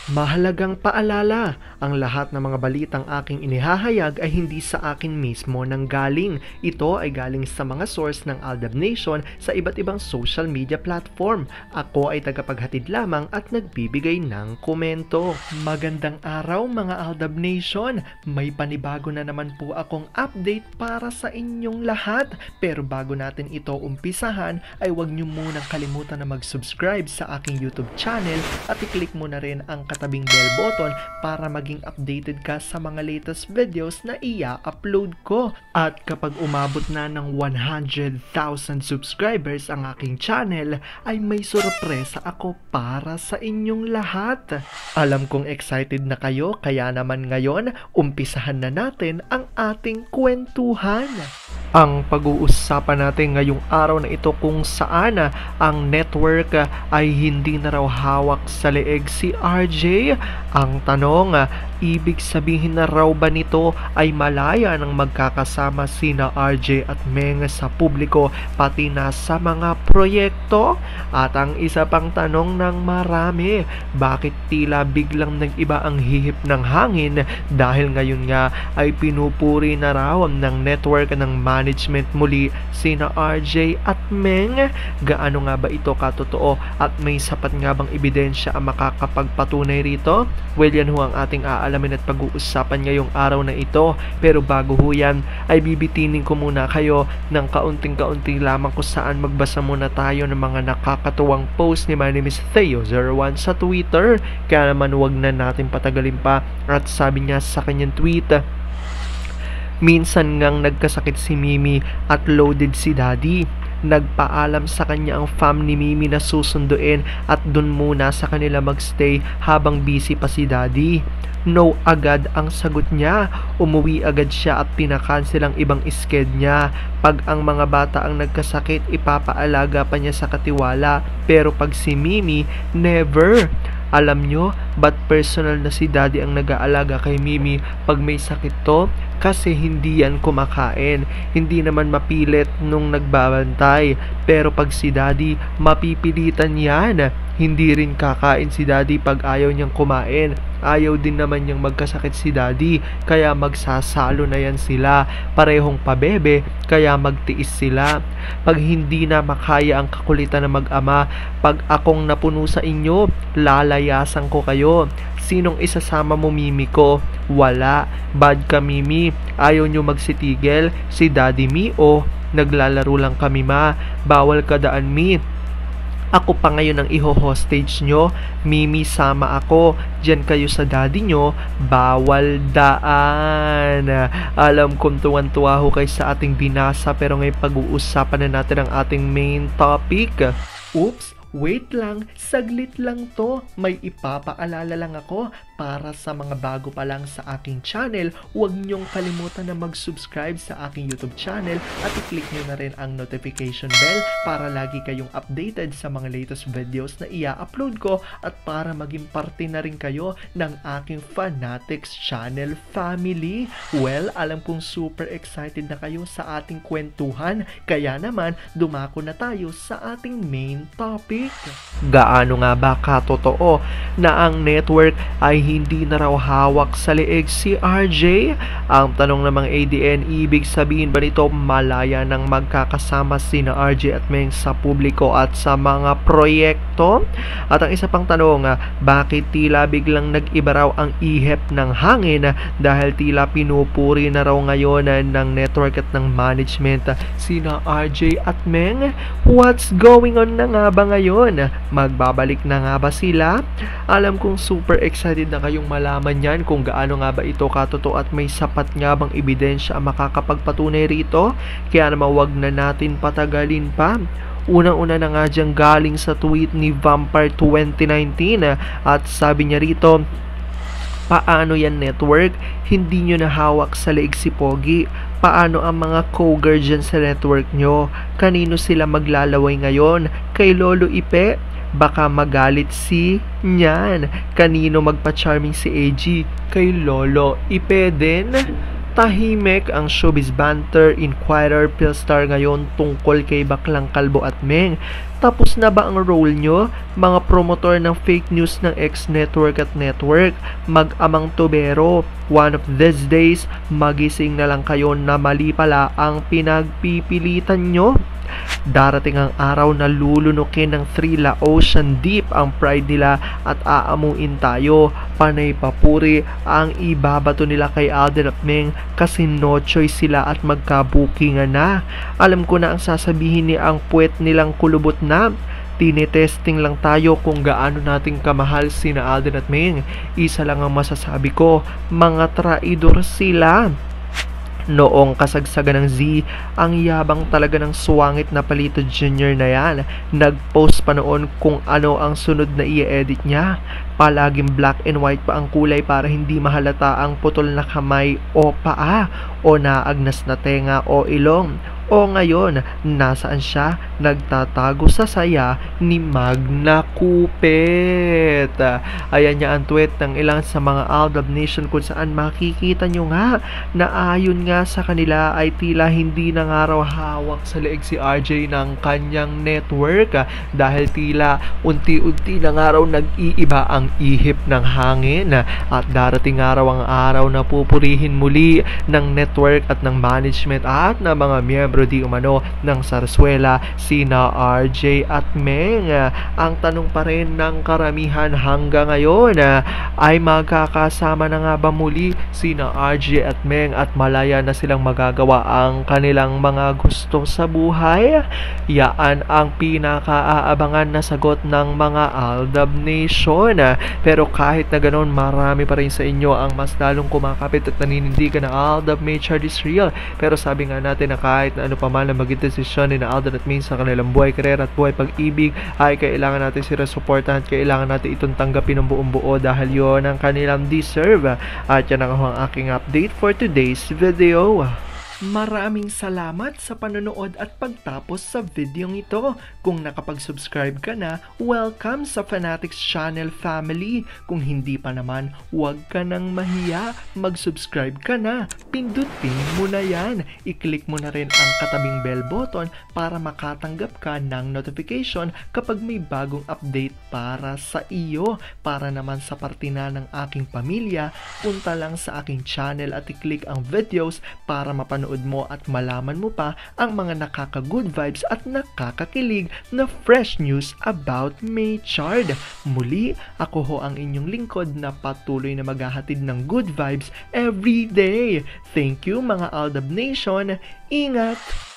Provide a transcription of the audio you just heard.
Mahalagang paalala, ang lahat ng mga balitang aking inihahayag ay hindi sa akin mismo nanggaling. Ito ay galing sa mga source ng Aldab Nation sa iba't ibang social media platform. Ako ay tagapaghatid lamang at nagbibigay ng komento. Magandang araw mga Aldab Nation! May panibago na naman po akong update para sa inyong lahat. Pero bago natin ito umpisahan ay huwag niyo munang kalimutan na mag-subscribe sa aking YouTube channel at i-click mo na rin ang katabing bell button para maging updated ka sa mga latest videos na i-upload ko. At kapag umabot na ng 100,000 subscribers ang aking channel, ay may sorpresa ako para sa inyong lahat. Alam kong excited na kayo, kaya naman ngayon, umpisahan na natin ang ating kwentuhan. Ang pag-uusapan natin ngayong araw na ito kung saan ang network ay hindi na raw hawak sa leeg si RJ. Ang tanong, ibig sabihin na raw ba nito ay malaya ng magkakasama sina RJ at Meng sa publiko pati na sa mga proyekto? At ang isa pang tanong ng marami, bakit tila biglang nag-iba ang hihip ng hangin dahil ngayon nga ay pinupuri na raw ng network ng management muli sina RJ at Meng? Gaano nga ba ito katotoo at may sapat nga bang ebidensya ang makakapagpatunay rito? Well, yan ho ang ating aalamin at pag-uusapan ngayong araw na ito. Pero bago ho yan, ay bibitinin ko muna kayo ng kaunting-kaunting lamang kung saan magbasa muna tayo ng mga nakakatuwang post ni My name is Theo01 sa Twitter. Kaya naman huwag na natin patagalin pa. At sabi niya sa kanyang tweet, minsan ngang nagkasakit si Mimi at loaded si Daddy. Nagpaalam sa kanya ang fam ni Mimi na susunduin at dun muna sa kanila magstay habang busy pa si Daddy. No agad ang sagot niya. Umuwi agad siya at pinakancel ang ibang sked niya. Pag ang mga bata ang nagkasakit, ipapaalaga pa niya sa katiwala. Pero pag si Mimi, never. Alam nyo, ba't personal na si Daddy ang nag-aalaga kay Mimi pag may sakit to? Kasi hindi yan kumakain. Hindi naman mapilit nung nagbabantay. Pero pag si Daddy, mapipilitan yan. Hindi rin kakain si Daddy pag ayaw niyang kumain. Ayaw din naman niyang magkasakit si Daddy, kaya magsasalo na yan sila. Parehong pabebe, kaya magtiis sila. Pag hindi na makaya ang kakulitan ng mag-ama, pag akong napuno sa inyo, lalayasan ko kayo. Sinong isasama mo, Mimi ko? Wala. Bad ka, Mimi. Ayaw nyo magsitigil. Si Daddy Mi, oh, naglalaro lang kami, ma. Bawal ka daan, Mi. Ako pa ngayon ang iho-hostage nyo. Mimi, sama ako. Diyan kayo sa daddy nyo. Bawal daan. Alam kong tuwan-tuwa ho kayo sa ating binasa, pero ngayon pag-uusapan na natin ang ating main topic. Oops! Wait lang, saglit lang to. May ipapaalala lang ako para sa mga bago pa lang sa aking channel. Huwag niyong kalimutan na mag-subscribe sa aking YouTube channel at i-click niyo na rin ang notification bell para lagi kayong updated sa mga latest videos na i-upload ko at para maging parte na rin kayo ng aking Fanatics channel family. Well, alam kong super excited na kayo sa ating kwentuhan, kaya naman dumako na tayo sa ating main topic. Gaano nga ba katotoo na ang network ay hindi na raw hawak sa leeg si RJ? Ang tanong ng mga ADN, ibig sabihin ba nito malaya ng magkakasama sina RJ at Meng sa publiko at sa mga proyekto? At ang isa pang tanong, bakit tila biglang nag-iba raw ang ihip ng hangin dahil tila pinupuri na raw ngayon ng network at ng management sina RJ at Meng? What's going on na nga ba ngayon? Magbabalik na nga ba sila? Alam kong super excited na kayong malaman yan kung gaano nga ba ito katotoo at may sapat nga bang ebidensya ang makakapagpatunay rito. Kaya naman wag na natin patagalin pa. Unang-una na nga dyan galing sa tweet ni Vampire 2019 at sabi niya rito, paano yan network? Hindi nyo nahawak sa leeg si Pogi. Paano ang mga cougar dyan sa network nyo? Kanino sila maglalaway ngayon? Kay Lolo Ipe? Baka magalit si Nyan. Kanino magpa-charming si AG? Kay Lolo Ipe din? Tahimik ang showbiz banter inquirer Philstar ngayon tungkol kay Baklang Kalbo at Meng. Tapos na ba ang role nyo, mga promotor ng fake news ng X-Network at Network? Mag-amang tubero, one of these days, magising na lang kayo na mali pala ang pinagpipilitan nyo. Darating ang araw na lulunukin ng Thrilla Ocean Deep ang pride nila at aamuin tayo. Panay papuri ang ibabato nila kay Alden at Meng kasi no choice sila at magkabukingan na. Alam ko na ang sasabihin ni ang puwet nilang kulubot na. Tinetesting lang tayo kung gaano nating kamahal sina Alden at Meng. Isa lang ang masasabi ko, mga traidor sila. Noong kasagsagan ng Z, ang yabang talaga ng suwangit na Palito Jr. na yan. Nag-post pa noon kung ano ang sunod na i-edit niya. Palaging black and white pa ang kulay para hindi mahalata ang putol na kamay o paa o naagnas na tenga o ilong. O ngayon, nasaan siya? Nagtatago sa saya ni Magna Cupet. Ayan niya ang tweet ng ilang sa mga Aldab Nation kung saan makikita nyo nga na ayon nga sa kanila ay tila hindi na nga raw hawak sa leeg si RJ ng kanyang network dahil tila unti-unti na nga raw nag-iiba ang ihip ng hangin at darating nga raw ang araw na pupurihin muli ng network at ng management at ng mga miyembro di umano ng Sarsuela sina RJ at Meng. Ang tanong pa rin ng karamihan hanggang ngayon ay magkakasama na nga ba muli sina RJ at Meng at malaya na silang magagawa ang kanilang mga gusto sa buhay? Yaan ang pinakaaabangan na sagot ng mga Aldab Nation. Pero kahit na ganoon, marami pa rin sa inyo ang mas lalong kumakapit at naninindigan na Aldab Mechard is real. Pero sabi nga natin na kahit na ano pa man na maging desisyon ni na Alden at Meng sa kanilang buhay, karera at buhay pag-ibig ay kailangan natin sila suportahan at kailangan natin itong tanggapin ng buong buo dahil yon ang kanilang deserve. At yan ang aking update for today's video. Maraming salamat sa panonood at pagtapos sa videong ito. Kung nakapag-subscribe ka na, welcome sa Fanatics Channel family. Kung hindi pa naman, huwag ka nang mahiya. Mag-subscribe ka na. Pindutin mo na yan. I-click mo na rin ang katabing bell button para makatanggap ka ng notification kapag may bagong update para sa iyo. Para naman sa parte na ng aking pamilya, punta lang sa aking channel at i-click ang videos para mapanood mo at malaman mo pa ang mga nakaka-good vibes at nakakakilig na fresh news about Mechard. Muli, ako ho ang inyong lingkod na patuloy na maghahatid ng good vibes every day. Thank you mga Aldab Nation. Ingat!